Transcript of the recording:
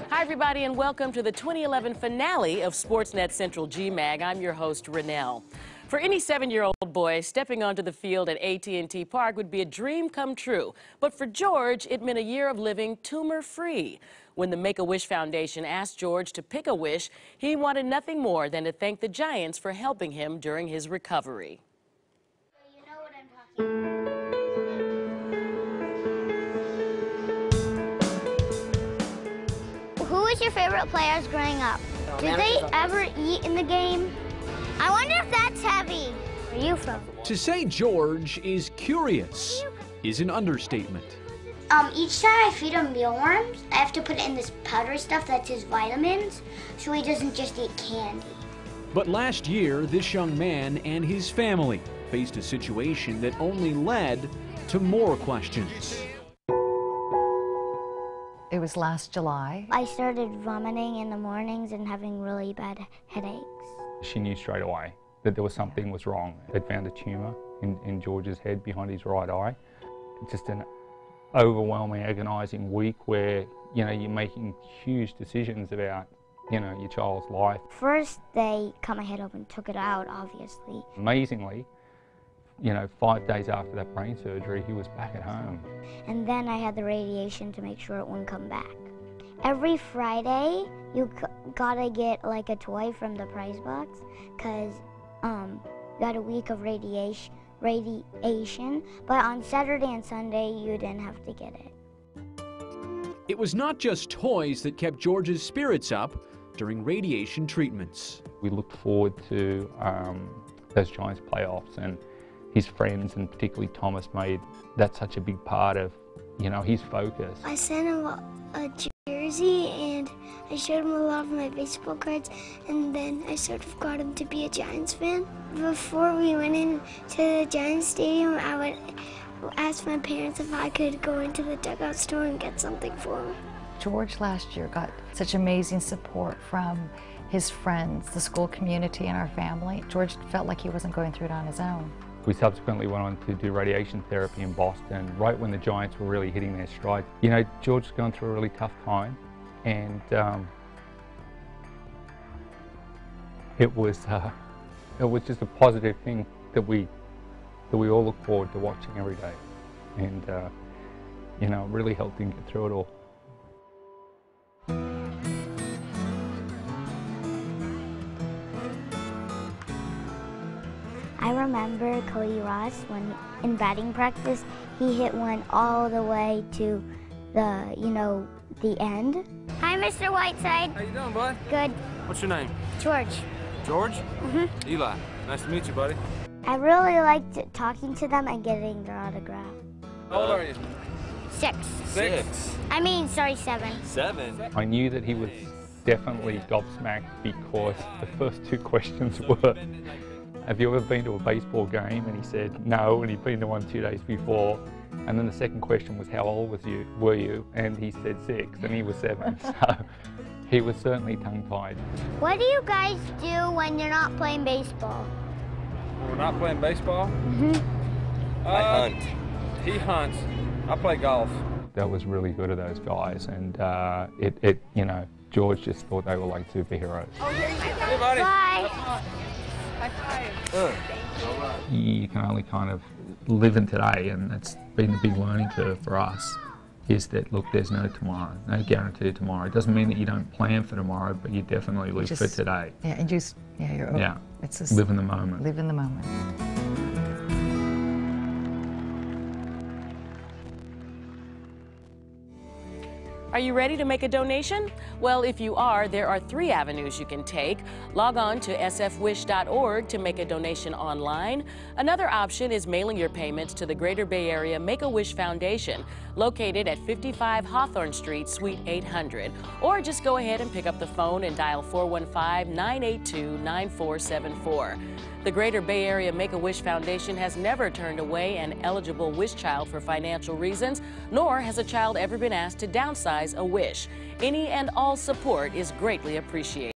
Hi, everybody, and welcome to the 2011 finale of SportsNet Central GMag. I'm your host, Renel. For any 7-year-old boy, stepping onto the field at AT&T Park would be a dream come true. But for George, it meant a year of living tumor-free. When the Make-A-Wish Foundation asked George to pick a wish, he wanted nothing more than to thank the Giants for helping him during his recovery. You know what I'm talking about. Who was your favorite players growing up? Did they ever eat in the game? I wonder if that's heavy. Where are you from? To say George is curious is an understatement. Each time I feed him mealworms, I have to put it in this powdery stuff that's his vitamins, so he doesn't just eat candy. But last year, this young man and his family faced a situation that only led to more questions. It was last July. I started vomiting in the mornings and having really bad headaches. She knew straight away that there was something was wrong. They'd found a tumor in George's head behind his right eye. Just an overwhelming, agonizing week where, you're making huge decisions about, your child's life. First, they cut my head open and took it out, obviously. Amazingly, 5 days after that brain surgery, he was back at home. And then I had the radiation to make sure it wouldn't come back. Every Friday, you gotta get like a toy from the prize box, because you got a week of radiation, but on Saturday and Sunday, you didn't have to get it. It was not just toys that kept George's spirits up during radiation treatments. We looked forward to those Giants playoffs, and his friends, and particularly Thomas, made that such a big part of, his focus. I sent him a jersey, and I showed him a lot of my baseball cards, and then I sort of got him to be a Giants fan. Before we went into the Giants stadium, I would ask my parents if I could go into the dugout store and get something for him. George last year got such amazing support from his friends, the school community, and our family. George felt like he wasn't going through it on his own. We subsequently went on to do radiation therapy in Boston, right when the Giants were really hitting their stride. George's gone through a really tough time, and it was just a positive thing that we all look forward to watching every day, and it really helped him get through it all. I remember Cody Ross, when in batting practice, he hit one all the way to the end. Hi, Mr. Whiteside. How you doing, bud? Good. What's your name? George. George? Mm-hmm. Eli. Nice to meet you, buddy. I really liked talking to them and getting their autograph. How old are you? 6. 6. I mean, sorry, 7. 7? I knew that he was definitely gobsmacked because the first 2 questions were, have you ever been to a baseball game? And he said no, and he'd been to one 2 days before. And then the second question was, how old were you? And he said 6, and he was 7. So he was certainly tongue-tied. What do you guys do when you're not playing baseball? We're not playing baseball? Mm-hmm. I hunt. He hunts. I play golf. That was really good of those guys, and George just thought they were like superheroes. Oh, hey, buddy. Bye. You can only kind of live in today, and that's been the big learning curve for us, is that, look, there's no tomorrow, no guarantee of tomorrow. It doesn't mean that you don't plan for tomorrow, but you definitely live for today. Yeah, and it's just live in the moment. Live in the moment. Are you ready to make a donation? Well, if you are, there are 3 avenues you can take. Log on to sfwish.org to make a donation online. Another option is mailing your payments to the Greater Bay Area Make-A-Wish Foundation, located at 55 Hawthorne Street, Suite 800. Or just go ahead and pick up the phone and dial 415-982-9474. The Greater Bay Area Make-A-Wish Foundation has never turned away an eligible wish child for financial reasons, nor has a child ever been asked to downsize a wish. Any and all support is greatly appreciated.